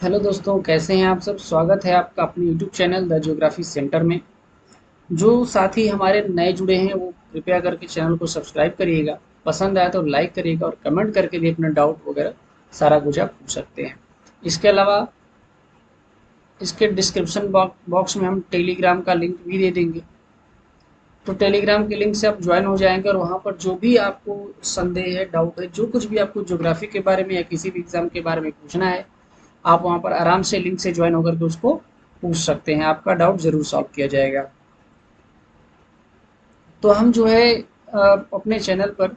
Hello दोस्तों, कैसे हैं आप सब। स्वागत है आपका अपने YouTube channel the geography centre में। जो साथी हमारे नए जुड़े हैं वो कृपया करके चैनल को सब्सक्राइब करिएगा। पसंद आया तो लाइक करिएगा और कमेंट करके भी अपना डाउट वगैरह सारा कुछ आप पूछ सकते हैं। इसके अलावा इसके डिस्क्रिप्शन बॉक्स में हम टेलीग्राम का लिंक भी दे देंगे। तो टेलीग्राम के लिंक से आप ज्वाइन हो जाएंगे और वहाँ पर जो भी आपको संदेह है, डाउट है, जो कुछ भी आपको ज्योग्राफी के बारे में या किसी भी एग्जाम के बारे में पूछना है, आप वहाँ पर आराम से लिंक से ज्वाइन होकर के उसको पूछ सकते हैं। आपका डाउट ज़रूर सॉल्व किया जाएगा। तो हम जो है अपने चैनल पर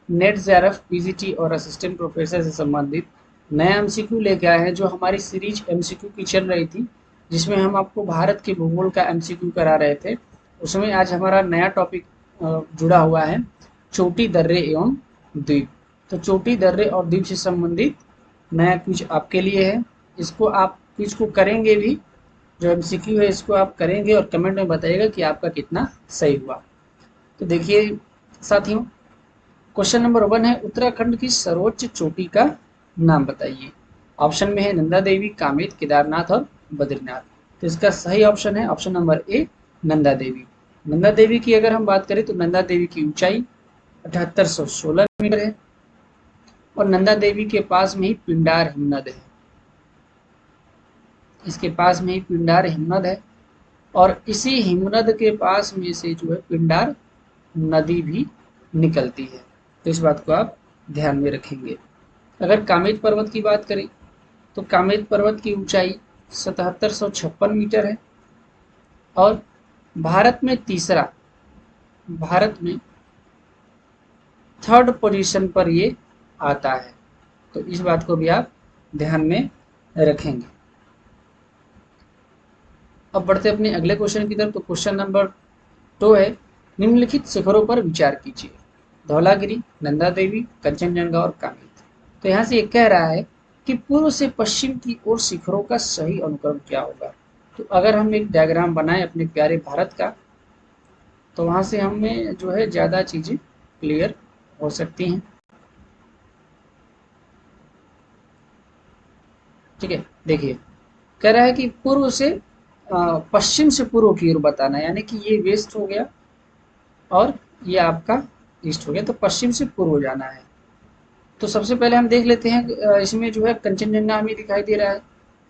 नेट जेआरएफ पीजीटी और असिस्टेंट प्रोफेसर से संबंधित नया एमसीक्यू लेके आए हैं, जो हमारी सीरीज एमसीक्यू की चल रही थी, जिसमें हम आपको भारत के भूगोल का एमसीक्यू करा रहे थे। उसमें आज हमारा नया टॉपिक जुड़ा हुआ है, चोटी दर्रे एवं द्वीप। तो चोटी दर्रे और द्वीप से संबंधित नया क्विज आपके लिए है। इसको आप क्विज को करेंगे भी, जो एमसीक्यू है इसको आप करेंगे और कमेंट में बताइएगा कि आपका कितना सही हुआ। तो देखिए साथियों, क्वेश्चन नंबर 1 है, उत्तराखंड की सर्वोच्च चोटी का नाम बताइए। ऑप्शन में है नंदा देवी, कामेत, केदारनाथ और बद्रीनाथ। तो इसका सही ऑप्शन है option number A, Nanda Devi. Nanda Devi की अगर हम बात करें तो नंदा देवी की ऊंचाई 7816 मीटर है और नंदा देवी के पास में ही पिंडार हिमनद है। इसके पास में ही पिंडार हिमनद है और इसी हिमनद के पास में से जो है पिंडार नदी भी निकलती है। तो इस बात को आप ध्यान में रखेंगे। अगर कामेत पर्वत की बात करें तो कामेत पर्वत की ऊंचाई 7756 मीटर है और भारत में तीसरा, भारत में थर्ड पोजीशन पर ये आता है। तो इस बात को भी आप ध्यान में रखेंगे। अब बढ़ते अपने अगले क्वेश्चन की तरफ। तो क्वेश्चन नंबर 2 है, निम्नलिखित शिखरों पर विचार कीजिए। धौलागिरी, नंदा देवी, कंचनजंगा और कामेत। तो यहाँ से ये कह रहा है कि पूर्व से पश्चिम की ओर शिखरों का सही अनुक्रम क्या होगा। तो अगर हम एक डायग्राम बनाएं अपने प्यारे भारत का, तो वहां से हमें जो है ज़्यादा चीज़ें क्लियर हो सकती हैं। ठीक है, देखिए कह रहा है कि पूर्व से पश्चिम से पूर्व की ओर बताना, यानी कि ये वेस्ट हो गया और ये आपका ईस्ट हो गया। तो पश्चिम से पूर्व जाना है। तो सबसे पहले हम देख लेते हैं, इसमें जो है कंचनजंगा हमें दिखाई दे रहा है।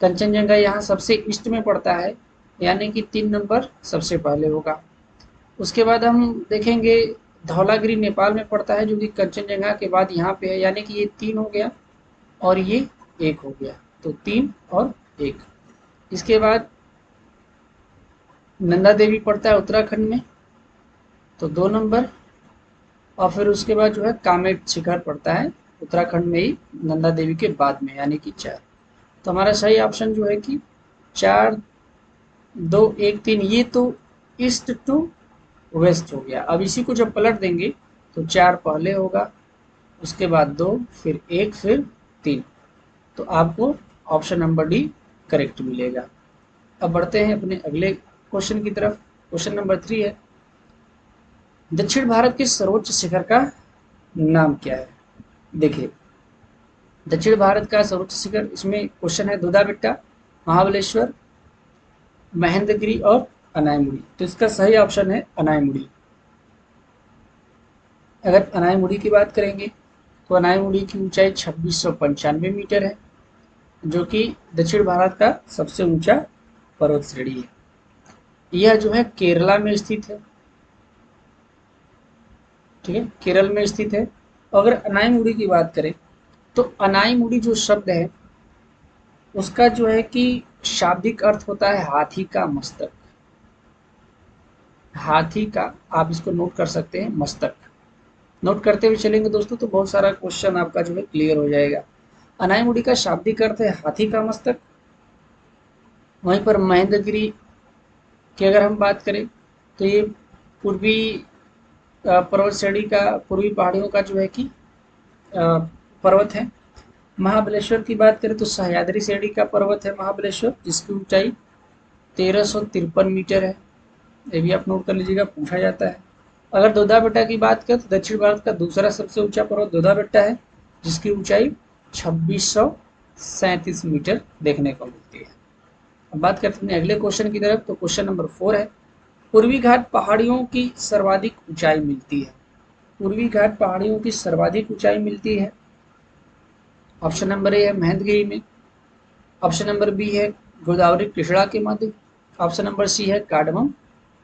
कंचनजंगा यहाँ सबसे ईस्ट में पड़ता है, यानी कि 3 नंबर सबसे पहले होगा। उसके बाद हम देखेंगे धौलागिरी नेपाल में पड़ता है, जो कि कंचनजंगा के बाद यहाँ पे है, यानी कि ये 3 हो गया और ये 1 हो गया। तो 3 और 1। इसके बाद नंदा देवी पड़ता है उत्तराखंड में, तो 2 नंबर। और फिर उसके बाद जो है कामेट शिखर पड़ता है उत्तराखंड में ही, नंदा देवी के बाद में, यानी कि 4। तो हमारा सही ऑप्शन जो है कि 4, 2, 1, 3। ये तो ईस्ट टू वेस्ट हो गया। अब इसी को जब पलट देंगे तो 4 पहले होगा, उसके बाद 2, फिर 1, फिर 3। तो आपको ऑप्शन नंबर डी करेक्ट मिलेगा। अब बढ़ते हैं अपने अगले क्वेश्चन की तरफ। क्वेश्चन नंबर 3 है, दक्षिण भारत के सर्वोच्च शिखर का नाम क्या है। देखिए दक्षिण भारत का सर्वोच्च शिखर, इसमें क्वेश्चन है दूधा बेट्टा, महाबलेश्वर, महेंद्रगिरी और अनायमुड़ी। तो इसका सही ऑप्शन है अनायमुड़ी। अगर अनायमुड़ी की बात करेंगे तो अनायमुड़ी की ऊंचाई 2695 मीटर है, जो कि दक्षिण भारत का सबसे ऊंचा पर्वत श्रेणी है। यह जो है केरला में स्थित है। ठीक है, केरल में स्थित है। अगर अनायमुड़ी की बात करें तो अनायमुड़ी जो शब्द है उसका जो है कि शाब्दिक अर्थ होता है हाथी का मस्तक। हाथी का, आप इसको नोट कर सकते हैं, मस्तक। नोट करते हुए चलेंगे दोस्तों तो बहुत सारा क्वेश्चन आपका जो है क्लियर हो जाएगा। अनायमुड़ी का शाब्दिक अर्थ है हाथी का मस्तक। वहीं पर महेंद्रगिरी की अगर हम बात करें तो ये पूर्वी पर्वत श्रेणी का, पूर्वी पहाड़ियों का जो है कि पर्वत है। महाबलेश्वर की बात करें तो सह्याद्री श्रेणी का पर्वत है महाबलेश्वर, जिसकी ऊंचाई 1353 मीटर है। ये भी आप नोट कर लीजिएगा, पूछा जाता है। अगर दोदा बेट्टा की बात करें तो दक्षिण भारत का दूसरा सबसे ऊंचा पर्वत दोदा बेट्टा है, जिसकी ऊंचाई 2600 37 मीटर देखने को मिलती है। अब बात करते हैं अगले क्वेश्चन की तरफ। तो क्वेश्चन नंबर 4 है, पूर्वी घाट पहाड़ियों की सर्वाधिक ऊंचाई मिलती है। पूर्वी घाट पहाड़ियों की सर्वाधिक ऊंचाई मिलती है। ऑप्शन नंबर ए है महेंद्रगिरी में, ऑप्शन नंबर बी है गोदावरी कृष्णा के मध्य, ऑप्शन नंबर सी है काडमम,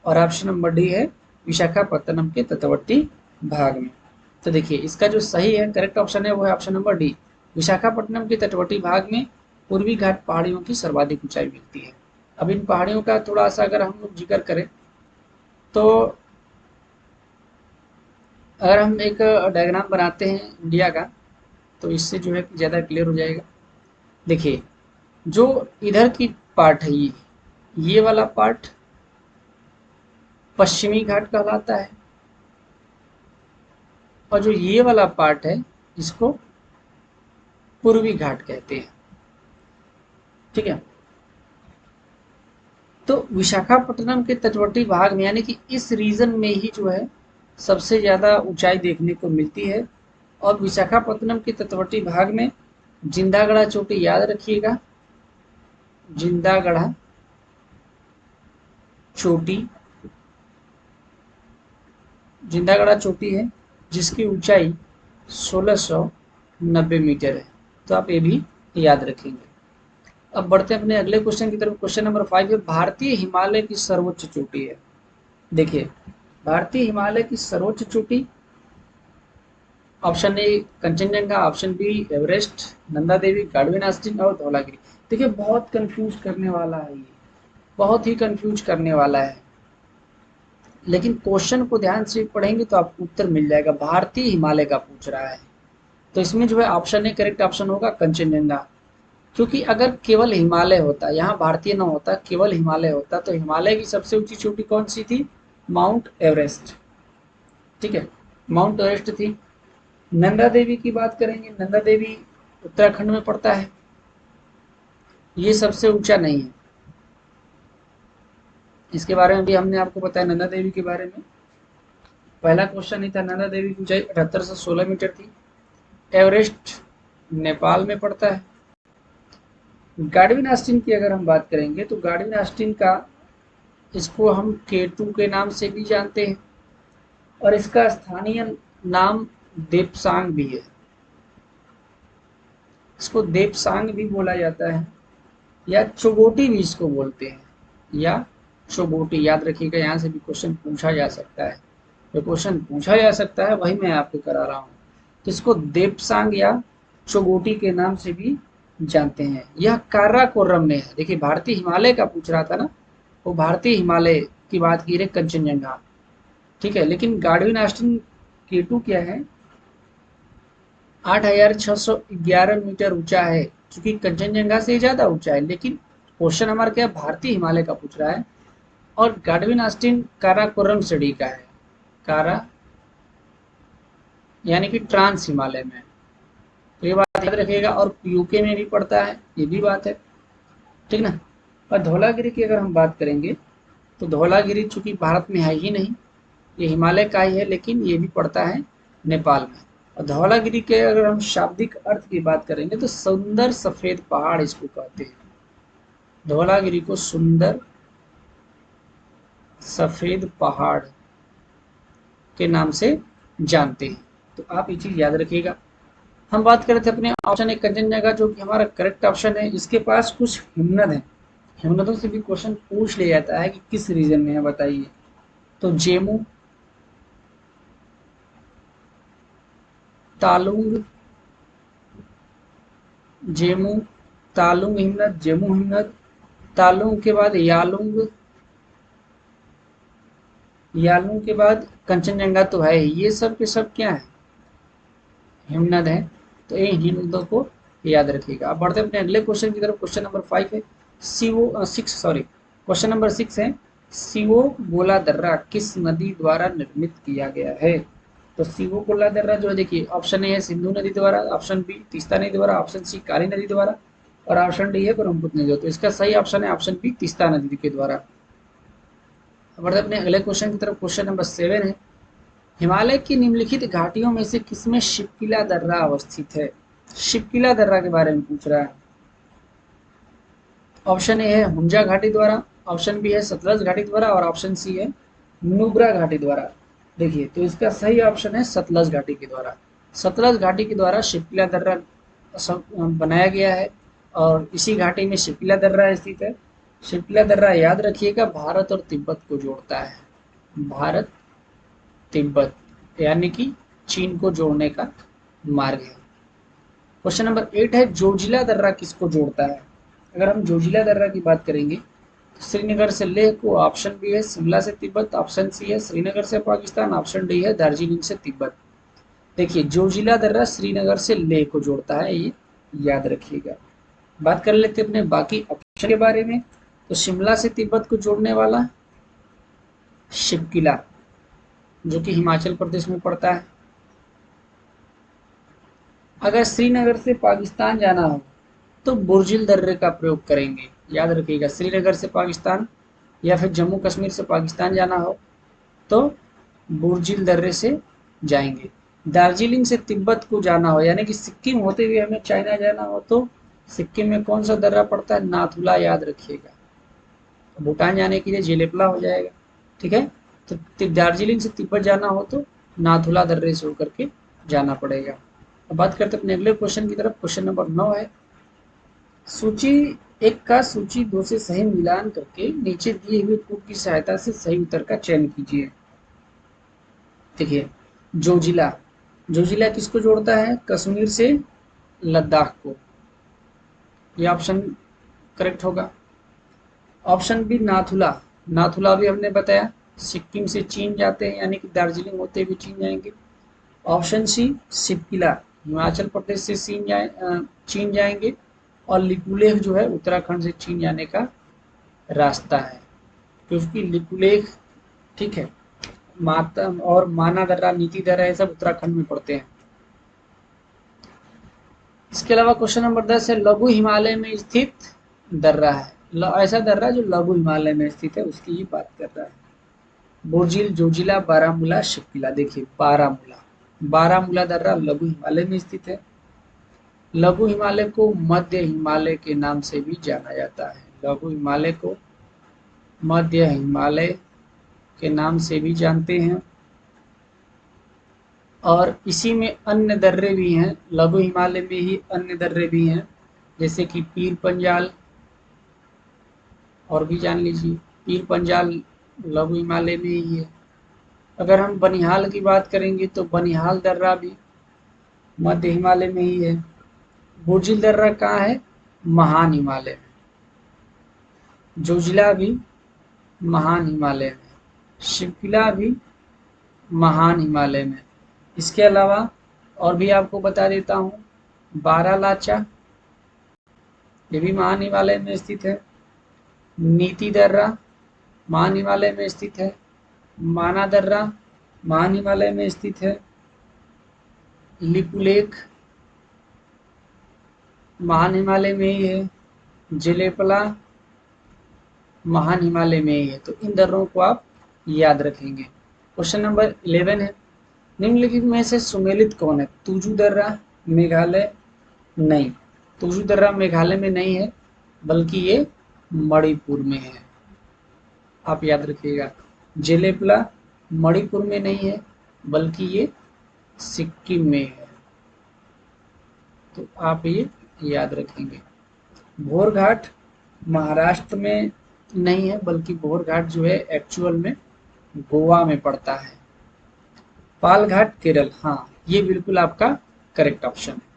और ऑप्शन नंबर डी है विशाखापत्तनम के तटवर्ती भाग में। तो देखिए इसका जो सही है करेक्ट ऑप्शन है वो है ऑप्शन नंबर डी, विशाखापट्टनम के तटवर्ती भाग में पूर्वी घाट पहाड़ियों की सर्वाधिक ऊंचाई मिलती है। अब इन पहाड़ियों का थोड़ा सा अगर हम लोग जिक्र करें तो अगर हम एक डायग्राम बनाते हैं इंडिया का तो इससे जो है ज़्यादा क्लियर हो जाएगा। देखिए जो इधर की पार्ट है ये वाला पार्ट पश्चिमी घाट कहलाता है, और जो ये वाला पार्ट है इसको पूर्वी घाट कहते हैं। ठीक है, तो विशाखापट्टनम के तटवर्ती भाग में यानी कि इस रीजन में ही जो है सबसे ज़्यादा ऊंचाई देखने को मिलती है। और विशाखापट्टनम के तटवर्ती भाग में जिंदागढ़ा चोटी, याद रखिएगा जिंदागढ़ा चोटी, जिंदागढ़ा चोटी है जिसकी ऊंचाई 1690 मीटर है। तो आप ये भी याद रखेंगे। अब बढ़ते हैं अपने अगले क्वेश्चन की तरफ। क्वेश्चन नंबर 5 है, भारतीय हिमालय की सर्वोच्च चोटी है। देखिए भारतीय हिमालय की सर्वोच्च चोटी, option A Kanchenjunga, option B Everest, Nanda Devi, Godwin Austen और धौलागिरी। देखिए बहुत कंफ्यूज करने वाला है ये, बहुत ही कंफ्यूज करने वाला है, लेकिन क्वेश्चन को ध्यान से पढ़ेंगे तो आपको उत्तर मिल जाएगा। भारतीय हिमालय का पूछ रहा है तो इसमें जो है ऑप्शन ए करेक्ट ऑप्शन होगा कंचनजंगा। क्योंकि अगर केवल हिमालय होता, यहाँ भारतीय ना होता, केवल हिमालय होता तो हिमालय की सबसे ऊंची चोटी कौन सी थी? Mount Everest. ठीक है, माउंट एवरेस्ट थी। नंदा देवी की बात करेंगे, नंदा देवी उत्तराखंड में पड़ता है, ये सबसे ऊंचा नहीं है। इसके बारे में भी हमने आपको बताया नंदा देवी के बारे में, पहला क्वेश्चन ही था। नंदा देवी की ऊंचाई 7816 मीटर थी। एवरेस्ट नेपाल में पड़ता है। गाडविन आस्टिन की अगर हम बात करेंगे तो गाडविन आस्टिन का, इसको हम केटू के नाम से भी जानते हैं और इसका स्थानीय नाम देपसांग भी है। इसको देपसांग भी बोला जाता है या चोगोटी भी इसको बोलते हैं, या चोगोटी। याद रखिएगा यहाँ से भी क्वेश्चन पूछा जा सकता है, जो क्वेश्चन पूछा जा सकता है वही मैं आपको करा रहा हूँ। तो इसको देपसांग या चोगोटी के नाम से भी जानते हैं। यह काराकोरम में है। देखिए भारतीय हिमालय का पूछ रहा था ना, वो भारतीय हिमालय की बात की रहे कंचनजंगा। ठीक है, लेकिन गाडविन आस्टिन केटू क्या है, 8611 मीटर ऊंचा है, क्योंकि कंचनजंगा से ज्यादा ऊंचा है। लेकिन क्वेश्चन हमारा क्या भारतीय हिमालय का पूछ रहा है, और गाडविन आस्टिन काराकोरम श्रेणी का है। कारा यानी कि ट्रांस हिमालय में, तो ये बात याद रखिएगा। और यूके में भी पड़ता है, ये भी बात है, ठीक ना। और धौलागिरी की अगर हम बात करेंगे तो धौलागिरी चूंकि भारत में है ही नहीं, ये हिमालय का ही है, लेकिन ये भी पड़ता है नेपाल में। और धौलागिरी के अगर हम शाब्दिक अर्थ की बात करेंगे तो सुंदर सफेद पहाड़ इसको कहते हैं। धौलागिरी को सुंदर सफेद पहाड़ के नाम से जानते हैं, तो आप ये चीज याद रखिएगा। हम बात कर रहे थे अपने ऑप्शन एक कंचनजंगा, जो कि हमारा करेक्ट ऑप्शन है। इसके पास कुछ हिमनद है, हिमनदों से भी क्वेश्चन पूछ लिया जाता है कि किस रीजन में है बताइए। तो जेमू, तालुंग, जेमू तालुंग हिमनद, जेमू हिमनद, तालुंग के बाद यालुंग, यालुंग के बाद कंचनजंगा तो है ही। ये सब के सब क्या है? हिमनद है। तो इन हिमनदों को याद रखिएगा। अब बढ़ते हैं अपने अगले क्वेश्चन की तरफ। क्वेश्चन नंबर 5 है क्वेश्चन नंबर 6 है, सिवो गोला दर्रा किस नदी द्वारा निर्मित किया गया है? तो सिवो गोला दर्रा जो है, देखिए ऑप्शन ए है सिंधु नदी द्वारा, ऑप्शन बी तीस्ता नदी द्वारा, ऑप्शन सी काली नदी द्वारा, और ऑप्शन डी है ब्रह्मपुत्र नदी द्वारा। तो इसका सही ऑप्शन है ऑप्शन बी तीस्ता नदी के द्वारा। बढ़ते अपने अगले क्वेश्चन की तरफ। क्वेश्चन नंबर 7 है, हिमालय की निम्नलिखित घाटियों में से किसमें शिपकिला दर्रा अवस्थित है? शिपकिला दर्रा के बारे में पूछ रहा है। ऑप्शन ए है हुंजा घाटी द्वारा, ऑप्शन बी है सतलज घाटी द्वारा और ऑप्शन सी है नुब्रा घाटी द्वारा। देखिए तो इसका सही ऑप्शन है सतलज घाटी के द्वारा। सतलज घाटी के द्वारा शिप्ला दर्रा बनाया गया है और इसी घाटी में शिप्ला दर्रा स्थित है। शिप्ला दर्रा याद रखिएगा भारत और तिब्बत को जोड़ता है, भारत तिब्बत यानी कि चीन को जोड़ने का मार्ग है। क्वेश्चन नंबर 8 है जोजिला दर्रा किसको जोड़ता है। अगर हम जोजिला दर्रा की बात करेंगे तो श्रीनगर से लेह को, ऑप्शन बी है शिमला से तिब्बत, ऑप्शन सी है श्रीनगर से पाकिस्तान, ऑप्शन डी है दार्जिलिंग से तिब्बत। देखिए जोजिला दर्रा श्रीनगर से लेह को जोड़ता है, ये याद रखिएगा। बात कर लेते अपने बाकी ऑप्शन के बारे में। तो शिमला से तिब्बत को जोड़ने वाला शिवकिला जो कि हिमाचल प्रदेश में पड़ता है। अगर श्रीनगर से पाकिस्तान जाना हो तो बुर्जिल दर्रे का प्रयोग करेंगे, याद रखिएगा। श्रीनगर से पाकिस्तान या फिर जम्मू कश्मीर से पाकिस्तान जाना हो तो बुर्जिल दर्रे से जाएंगे। दार्जिलिंग से तिब्बत को जाना हो यानी कि सिक्किम होते हुए हमें चाइना जाना हो तो सिक्किम में कौन सा दर्रा पड़ता है, नाथुला, याद रखिएगा। भूटान जाने के लिए जेलेपला हो जाएगा, ठीक है। तो दार्जिलिंग से तिब्बत जाना हो तो नाथुला दर्रे से होकर के जाना पड़ेगा। अब बात करते हैं अपने अगले क्वेश्चन की तरफ। क्वेश्चन नंबर 9 है सूची 1 का सूची 2 से सही मिलान करके नीचे दिए हुए कोड की सहायता से सही उत्तर का चयन कीजिए। देखिए जोजिला, जोजिला किसको जोड़ता है, कश्मीर से लद्दाख को, ये ऑप्शन करेक्ट होगा। ऑप्शन बी नाथुला, नाथुला भी हमने बताया सिक्किम से चीन जाते हैं यानी कि दार्जिलिंग होते हुए चीन जाएंगे। ऑप्शन सी शिवकिला, हिमाचल प्रदेश से चीन जाएंगे और लिपुलेख जो है उत्तराखंड से चीन जाने का रास्ता है, क्योंकि लिपुलेख, ठीक है, मातम और माना दर्रा, नीति दर्रा, ये सब उत्तराखंड में पड़ते हैं। इसके अलावा क्वेश्चन नंबर 10 है लघु हिमालय में स्थित दर्रा है, ऐसा दर्रा जो लघु हिमालय में स्थित है उसकी ही बात कर रहा है। बुर्जिल, जोजिला, बारामूला, शिवकिला। देखिए बारामूला, बारामूला दर्रा लघु हिमालय में स्थित है। लघु हिमालय को मध्य हिमालय के नाम से भी जाना जाता है, लघु हिमालय को मध्य हिमालय के नाम से भी जानते हैं। और इसी में अन्य दर्रे भी हैं, लघु हिमालय में ही अन्य दर्रे भी हैं जैसे कि पीर पंजाल, और भी जान लीजिए पीर पंजाल लघु हिमालय में ही है। अगर हम बनिहाल की बात करेंगे तो बनिहाल दर्रा भी मध्य हिमालय में ही है। बुर्जिल दर्रा कहाँ है, महान हिमालय में। जोजिला भी महान हिमालय में, शिवकिला भी महान हिमालय में। इसके अलावा और भी आपको बता देता हूँ बारालाचा, ये भी महान हिमालय में स्थित है। नीति दर्रा महान हिमालय में स्थित है। माना दर्रा महान हिमालय में स्थित है। लिपुलेख महान हिमालय में ही है। जेलेपला महान हिमालय में ही है। तो इन दर्रों को आप याद रखेंगे। क्वेश्चन नंबर 11 है निम्नलिखित में से सुमेलित कौन है, तुजू दर्रा मेघालय, नहीं, तुजू दर्रा मेघालय में नहीं है बल्कि ये मणिपुर में है, आप याद रखिएगा। जेलेपला मणिपुर में नहीं है बल्कि ये सिक्किम में है, तो आप ये याद रखेंगे। भोरघाट महाराष्ट्र में नहीं है बल्कि भोरघाट जो है एक्चुअल में गोवा में पड़ता है। पालघाट केरल, हाँ ये बिल्कुल आपका करेक्ट ऑप्शन है।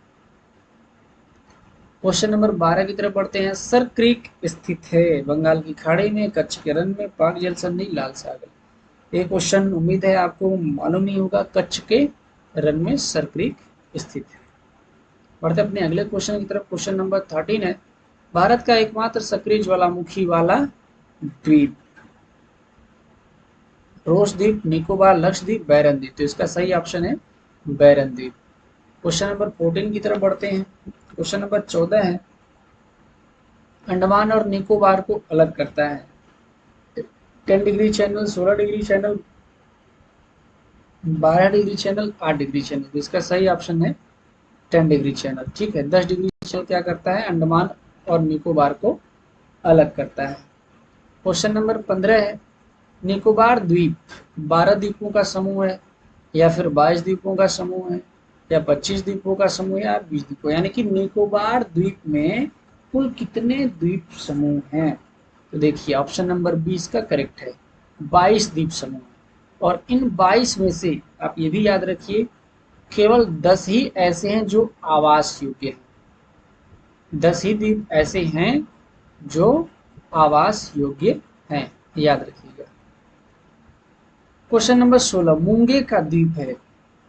क्वेश्चन नंबर 12 की तरफ बढ़ते हैं। सर क्रीक स्थित है बंगाल की खाड़ी में, कच्छ के रण में, पाक जल संधि, लाल सागर। ये क्वेश्चन उम्मीद है आपको मालूम नहीं होगा, कच्छ के रण में सर क्रीक स्थित है। बढ़ते अपने अगले क्वेश्चन की तरफ। क्वेश्चन नंबर 13 है भारत का एकमात्र सक्रिय ज्वालामुखी वाला द्वीप, रोस द्वीप, निकोबार, लक्षद्वीप, बैरन द्वीप। तो इसका सही ऑप्शन है बैरन द्वीप। क्वेश्चन नंबर 14 की तरफ बढ़ते हैं। क्वेश्चन नंबर 14 है अंडमान और निकोबार को अलग करता है 10 degree channel, 16 degree channel, 12 degree channel, 8 degree channel. तो इसका सही ऑप्शन है 10 डिग्री चैनल, ठीक है। 10 डिग्री चैनल क्या करता है, अंडमान और निकोबार को अलग करता है। क्वेश्चन नंबर 15 है, निकोबार द्वीप 12 द्वीपों का समूह है या फिर 22 द्वीपों का समूह है या 25 द्वीपों का समूह है या 20 द्वीपों, यानी कि निकोबार द्वीप में कुल कितने द्वीप समूह हैं? तो देखिए ऑप्शन नंबर 20 का करेक्ट है, 22 द्वीप समूह। और इन 22 में से आप ये भी याद रखिए केवल 10 ही ऐसे हैं जो आवास योग्य हैं। 10 ही द्वीप ऐसे हैं जो आवास योग्य हैं, याद रखिएगा। क्वेश्चन नंबर 16, मूंगे का द्वीप है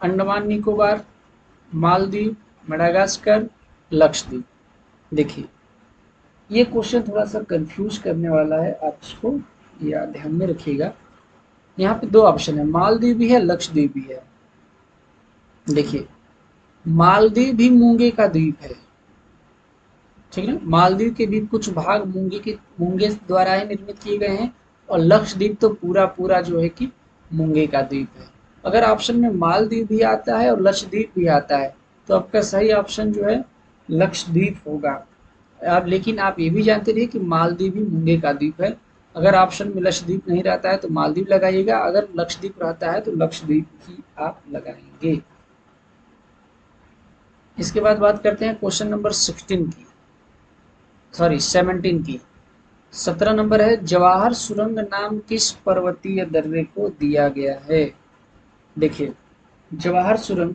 अंडमान निकोबार, मालदीव, मेडागास्कर, लक्षद्वीप। देखिए ये क्वेश्चन थोड़ा सा कंफ्यूज करने वाला है, आप इसको या ध्यान में रखिएगा। यहाँ पे दो ऑप्शन है, मालदीव भी है, लक्षद्वीप भी है। देखिए मालदीव भी मूंगे का द्वीप है, ठीक है। मालदीव के भी कुछ भाग मूंगे द्वारा ही निर्मित किए गए हैं, और लक्षद्वीप तो पूरा पूरा जो है कि मूंगे का द्वीप है। अगर ऑप्शन में मालदीव भी आता है और लक्षद्वीप भी आता है तो आपका सही ऑप्शन जो है लक्षद्वीप होगा। अब लेकिन आप ये भी जानते रहिए कि मालदीव भी मूंगे का द्वीप है। अगर ऑप्शन में लक्षद्वीप नहीं रहता है तो मालदीव लगाइएगा, अगर लक्षद्वीप रहता है तो लक्षद्वीप ही आप लगाएंगे। इसके बाद बात करते हैं क्वेश्चन नंबर 16 की, सॉरी 17 की। 17 नंबर है, जवाहर सुरंग नाम किस पर्वतीय दर्रे को दिया गया है? देखिए जवाहर सुरंग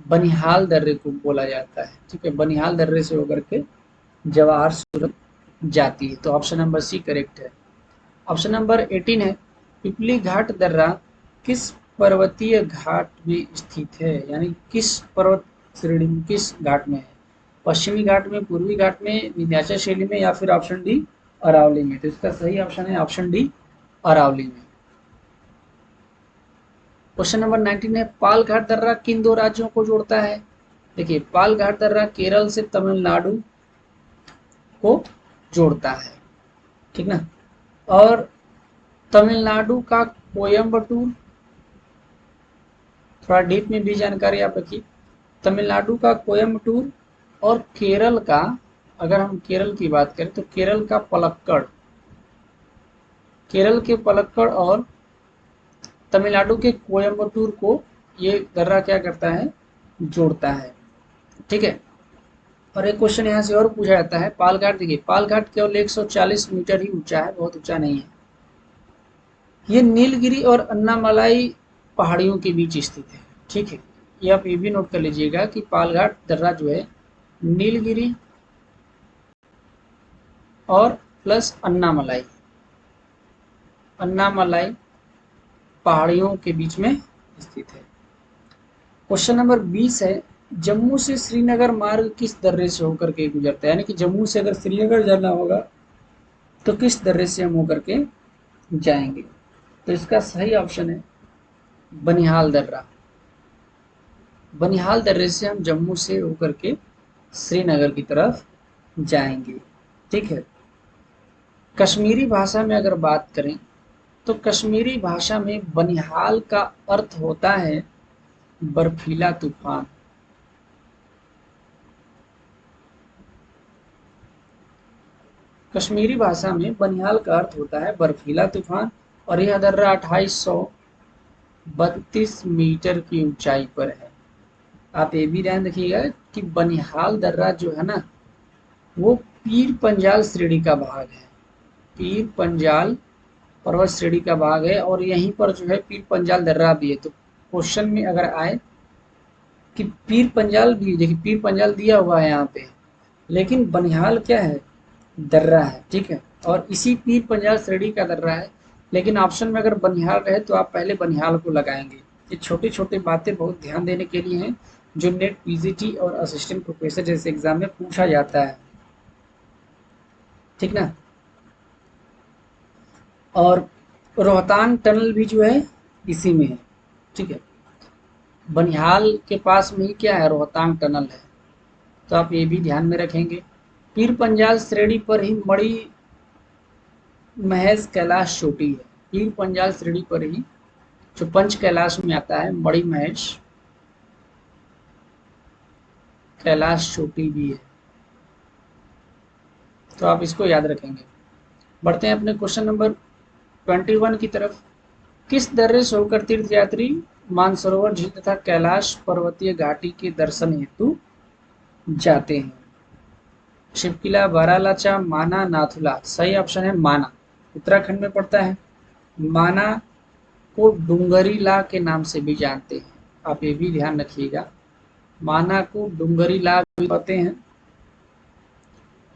बनिहाल दर्रे को बोला जाता है, ठीक है। बनिहाल दर्रे से होकर के जवाहर सुरंग जाती है, तो ऑप्शन नंबर सी करेक्ट है। ऑप्शन नंबर 18 है, पिपली घाट दर्रा किस पर्वतीय घाट में स्थित है, यानी किस पर्वत श्रेणी में, किस घाट में है? पश्चिमी घाट में, पूर्वी घाट में, विंध्याचल श्रेणी में, या फिर ऑप्शन डी अरावली में? तो इसका सही ऑप्शन है ऑप्शन डी अरावली में। क्वेश्चन नंबर 19 है, पालघाट दर्रा किन दो राज्यों को जोड़ता है? देखिए पालघाट दर्रा केरल से तमिलनाडु को जोड़ता है, ठीक ना। और तमिलनाडु का कोयम्बटूर, थोड़ा डीप में भी जानकारी आप रखिए। तमिलनाडु का कोयम्बटूर और केरल का, अगर हम केरल की बात करें तो केरल का पलक्कड़, केरल के पलक्कड़ और तमिलनाडु के कोयम्बटूर को ये दर्रा क्या करता है, जोड़ता है, ठीक है। और एक क्वेश्चन यहाँ से और पूछा जाता है, पालघाट, देखिए पालघाट केवल 140 मीटर ही ऊंचा है, बहुत ऊंचा नहीं है। ये नीलगिरी और अन्नामलाई पहाड़ियों के बीच स्थित है, ठीक है। ये आप ये भी नोट कर लीजिएगा कि पालघाट दर्रा जो है नीलगिरी और प्लस अन्नामलाई, अन्नामलाई पहाड़ियों के बीच में स्थित है। क्वेश्चन नंबर 20 है, जम्मू से श्रीनगर मार्ग किस दर्रे से होकर के गुजरता है? यानी कि जम्मू से अगर श्रीनगर जाना होगा तो किस दर्रे से हम होकर के जाएंगे? तो इसका सही ऑप्शन है बनिहाल दर्रा। बनिहाल दर्रे से हम जम्मू से होकर के श्रीनगर की तरफ जाएंगे, ठीक है। कश्मीरी भाषा में अगर बात करें तो कश्मीरी भाषा में बनिहाल का अर्थ होता है बर्फीला तूफान। कश्मीरी भाषा में बनिहाल का अर्थ होता है बर्फीला तूफान, और यह दर्रा 2832 मीटर की ऊंचाई पर है। आप ये भी ध्यान रखिएगा कि बनिहाल दर्रा जो है ना वो पीर पंजाल श्रेणी का भाग है, पीर पंजाल पर्वत श्रेणी का भाग है, और यहीं पर जो है पीर पंजाल दर्रा भी है। तो क्वेश्चन में अगर आए कि पीर पंजाल भी, देखिए पीर पंजाल दिया हुआ है यहाँ पे, लेकिन बनिहाल क्या है, दर्रा है, ठीक है। और इसी पीर पंजाल श्रेणी का दर्रा है, लेकिन ऑप्शन में अगर बनिहाल रहे तो आप पहले बनिहाल को लगाएंगे। ये छोटी छोटी बातें बहुत ध्यान देने के लिए हैं, जो नेट पीजीटी और असिस्टेंट प्रोफेसर जैसे एग्जाम में पूछा जाता है, ठीक ना। और रोहतांग टनल भी जो है इसी में है, ठीक है। बनिहाल के पास में ही क्या है, रोहतांग टनल है, तो आप ये भी ध्यान में रखेंगे। पीर पंजाल श्रेणी पर ही मणि महेश कैलाश चोटी है, पीर पंजाल श्रेणी पर ही जो पंच कैलाश में आता है मणि महेश कैलाश चोटी भी है। तो आप इसको याद रखेंगे। बढ़ते हैं अपने क्वेश्चन नंबर 21 की तरफ। किस दर्रे से होकर तीर्थयात्री मानसरोवर झील तथा कैलाश पर्वतीय घाटी के दर्शन हेतु जाते हैं? शिवकिला, बारालाचा, माना, नाथुला। सही ऑप्शन है माना, उत्तराखंड में पड़ता है। माना को डूंगरीला के नाम से भी जानते हैं, आप ये भी ध्यान रखिएगा। माना को डूंगरीला भी कहते हैं।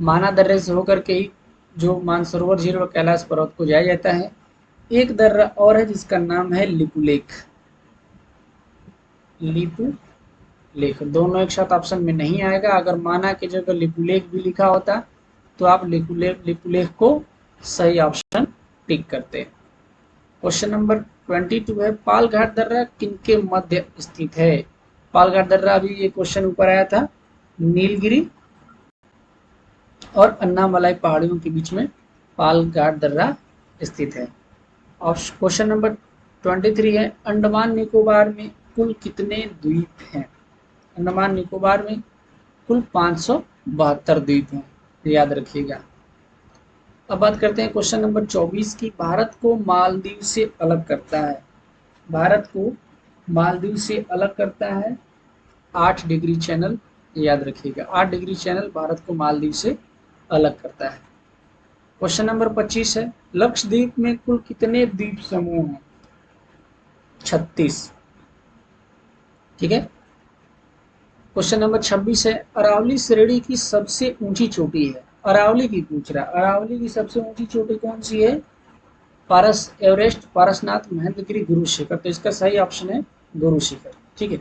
माना दर्रे से होकर के ही जो मानसरोवर झील और कैलाश पर्वत को जाया जाता है। एक दर्रा और है जिसका नाम है लिपुलेख। लिपुलेख दोनों एक साथ ऑप्शन में नहीं आएगा। अगर माना की जगह लिपुलेख भी लिखा होता तो आप लिपुलेख को सही ऑप्शन टिक करते। क्वेश्चन नंबर 22 है, पालघाट दर्रा किनके मध्य स्थित है? पालघाट दर्रा भी ये क्वेश्चन ऊपर आया था। नीलगिरी और अन्नामलाई पहाड़ियों के बीच में पालघाट दर्रा स्थित है। क्वेश्चन नंबर 23 है, अंडमान निकोबार में कुल कितने द्वीप हैं? अंडमान निकोबार में कुल 572 द्वीप हैं, याद रखिएगा। अब बात करते हैं क्वेश्चन नंबर 24 की। भारत को मालदीव से अलग करता है, भारत को मालदीव से अलग करता है 8 डिग्री चैनल, याद रखिएगा। 8 डिग्री चैनल भारत को मालदीव से अलग करता है। क्वेश्चन नंबर 25 है, लक्षद्वीप में कुल कितने द्वीप समूह हैं? 36। ठीक है। क्वेश्चन नंबर 26 है, अरावली श्रेणी की सबसे ऊंची चोटी है। अरावली की पूछ रहा, अरावली की सबसे ऊंची चोटी कौन सी है? पारस, एवरेस्ट, पारसनाथ, महेंद्रगिरी, गुरु शिखर। तो इसका सही ऑप्शन है गुरु शिखर। ठीक है,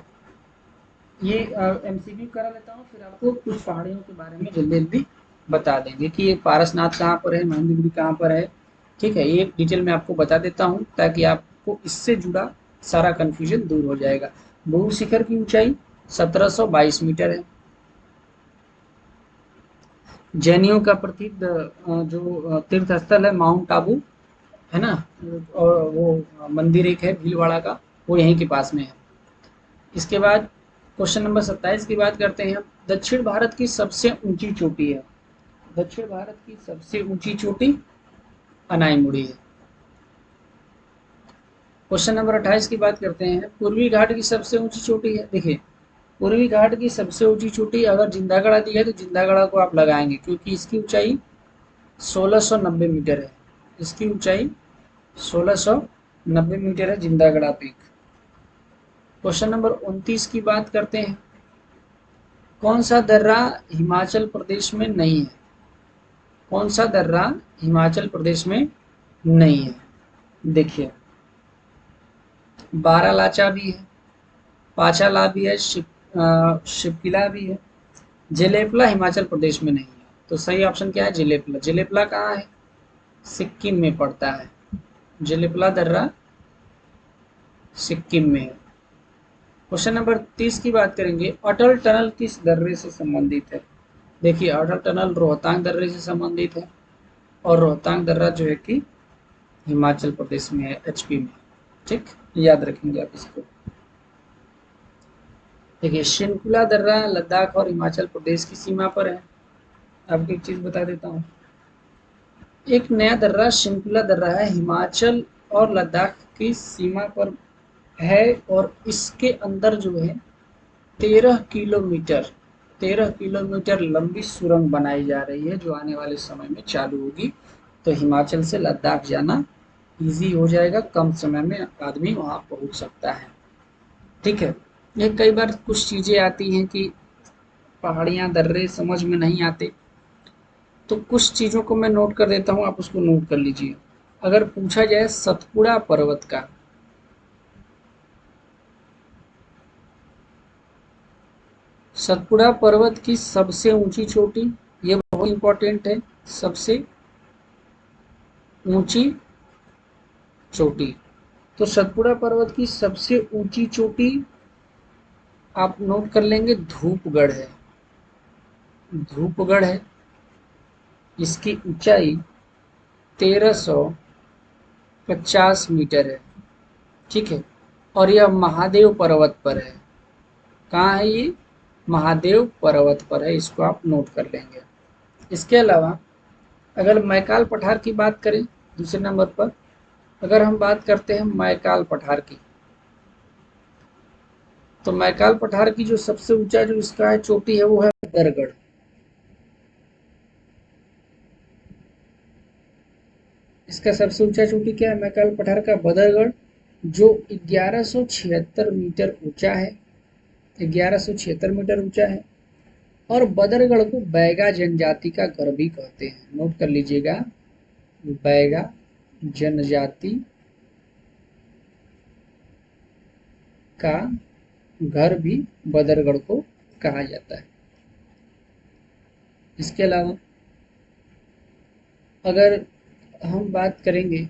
ये एमसीक्यू करा लेता हूँ, फिर आपको कुछ पहाड़ियों के बारे में जल्दी जल्दी बता देंगे कि ये पारसनाथ कहाँ पर है, महेंद्रगिरी कहाँ पर है। ठीक है, ये डिटेल में आपको बता देता हूँ ताकि आपको इससे जुड़ा सारा कंफ्यूजन दूर हो जाएगा। गुरु शिखर की ऊंचाई 1722 मीटर है। जैनियों का प्रसिद्ध जो तीर्थ स्थल है माउंट आबू, है ना, और वो मंदिर एक है भीलवाड़ा का, वो यहीं के पास में है। इसके बाद क्वेश्चन नंबर 27 की बात करते हैं। दक्षिण भारत की सबसे ऊंची चोटी है, दक्षिण भारत की सबसे ऊंची चोटी अनाईमुड़ी है। क्वेश्चन नंबर 28 की बात करते हैं। पूर्वी घाट की सबसे ऊंची चोटी है, देखिए पूर्वी घाट की सबसे ऊंची चोटी अगर जिंदागढ़ा दी है तो जिंदागढ़ा को आप लगाएंगे क्योंकि इसकी ऊंचाई 1690 मीटर है। इसकी ऊंचाई 1690 मीटर है जिंदागढ़ा पीक। क्वेश्चन नंबर 29 की बात करते हैं। कौन सा दर्रा हिमाचल प्रदेश में नहीं है? कौन सा दर्रा हिमाचल प्रदेश में नहीं है? देखिए बारालाचा भी है, पाचाला भी है, शिवकिला भी है। जेलेपला हिमाचल प्रदेश में नहीं है, तो सही ऑप्शन क्या है? जेलेपला। जेलेपला कहाँ है? सिक्किम में पड़ता है। जेलेपला दर्रा सिक्किम में है। क्वेश्चन नंबर 30 की बात करेंगे। अटल टनल किस दर्रे से संबंधित है? देखिए अटल टनल रोहतांग दर्रे से संबंधित है और रोहतांग दर्रा जो है कि हिमाचल प्रदेश में है, एचपी में। ठीक, याद रखेंगे आप इसको। देखिए शिंकुला दर्रा लद्दाख और हिमाचल प्रदेश की सीमा पर है। आपको एक चीज बता देता हूँ, एक नया दर्रा शिंकुला दर्रा है, हिमाचल और लद्दाख की सीमा पर है और इसके अंदर जो है 13 किलोमीटर लंबी सुरंग बनाई जा रही है जो आने वाले समय में चालू होगी। तो हिमाचल से लद्दाख जाना इजी हो जाएगा, कम समय में आदमी वहां पहुंच सकता है। ठीक है, ये कई बार कुछ चीजें आती हैं कि पहाड़ियां दर्रे समझ में नहीं आते, तो कुछ चीजों को मैं नोट कर देता हूं, आप उसको नोट कर लीजिए। अगर पूछा जाए सतपुड़ा पर्वत का, सतपुड़ा पर्वत की सबसे ऊंची चोटी, ये बहुत इंपॉर्टेंट है, सबसे ऊंची चोटी। तो सतपुड़ा पर्वत की सबसे ऊंची चोटी आप नोट कर लेंगे, धूपगढ़ है। धूपगढ़ है, इसकी ऊंचाई 1350 मीटर है। ठीक है, और यह महादेव पर्वत पर है। कहाँ है ये? महादेव पर्वत पर है, इसको आप नोट कर लेंगे। इसके अलावा अगर मैकाल पठार की बात करें दूसरे नंबर पर, अगर हम बात करते हैं मैकाल पठार की, तो मैकाल पठार की जो सबसे ऊंचा जो इसका है चोटी है वो है बदरगढ़। इसका सबसे ऊंचा चोटी क्या है मैकाल पठार का? बदरगढ़, जो 1176 मीटर ऊंचा है। 1176 मीटर ऊंचा है। और बदरगढ़ को बैगा जनजाति का घर भी कहते हैं, नोट कर लीजिएगा, बैगा जनजाति का घर भी बदरगढ़ को कहा जाता है। इसके अलावा अगर हम बात करेंगे,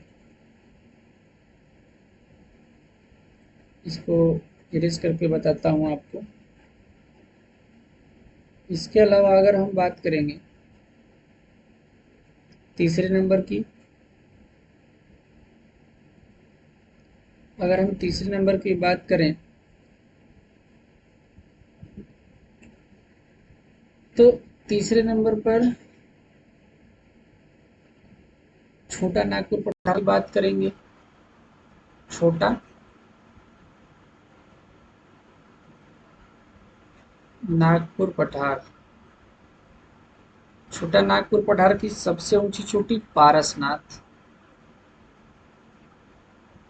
इसको इरेज करके बताता हूँ आपको। इसके अलावा अगर हम बात करेंगे तीसरे नंबर की, अगर हम तीसरे नंबर की बात करें तो तीसरे नंबर पर छोटा नागपुर पठार की बात करेंगे। छोटा नागपुर पठार, छोटा नागपुर पठार की सबसे ऊंची चोटी पारसनाथ,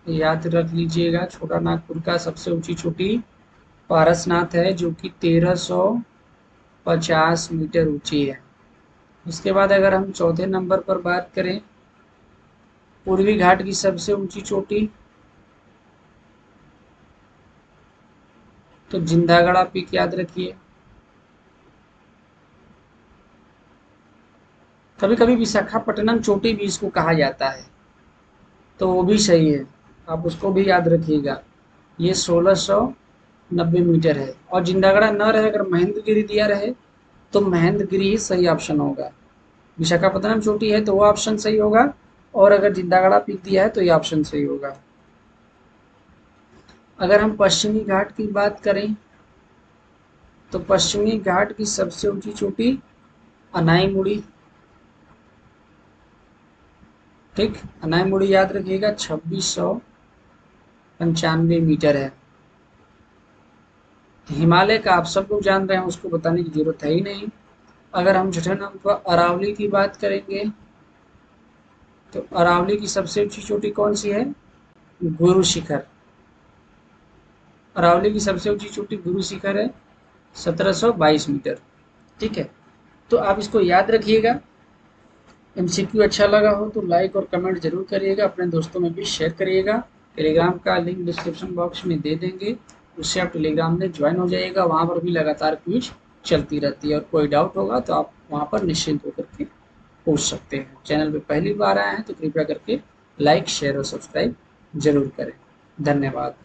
याद रख लीजिएगा। छोटा नागपुर का सबसे ऊंची चोटी पारसनाथ है, जो कि 1350 मीटर ऊंची है। उसके बाद अगर हम चौथे नंबर पर बात करें, पूर्वी घाट की सबसे ऊंची चोटी, तो जिंदागढ़ा पीक याद रखिए। कभी कभी विशाखापट्टनम चोटी भी इसको कहा जाता है, तो वो भी सही है, आप उसको भी याद रखिएगा। ये 1690 मीटर है। और जिंदागढ़ा न रहे, अगर महेंद्रगिरी दिया रहे तो महेंद्रगिरी ही सही ऑप्शन होगा। विशाखापट्टनम चोटी है तो वो ऑप्शन सही होगा, और अगर जिंदागढ़ा पीक दिया है तो ये ऑप्शन सही होगा। अगर हम पश्चिमी घाट की बात करें, तो पश्चिमी घाट की सबसे ऊंची चोटी अनाईमुड़ी, ठीक, अनाईमुड़ी याद रखिएगा, 2695 मीटर है। हिमालय का आप सब लोग जान रहे हैं, उसको बताने की जरूरत है ही नहीं। अगर हम छठे नंबर पर अरावली की बात करेंगे, तो अरावली की सबसे ऊंची चोटी कौन सी है? गुरु शिखर। अरावली की सबसे ऊंची चोटी गुरु शिखर है, 1722 मीटर। ठीक है, तो आप इसको याद रखिएगा। एमसीक्यू अच्छा लगा हो तो लाइक और कमेंट जरूर करिएगा, अपने दोस्तों में भी शेयर करिएगा। टेलीग्राम का लिंक डिस्क्रिप्शन बॉक्स में दे देंगे, उससे आप टेलीग्राम में ज्वाइन हो जाइएगा। वहाँ पर भी लगातार क्विज चलती रहती है, और कोई डाउट होगा तो आप वहाँ पर निश्चिंत होकर के पूछ सकते हैं। चैनल पे पहली बार आए हैं तो कृपया करके लाइक, शेयर और सब्सक्राइब जरूर करें। धन्यवाद।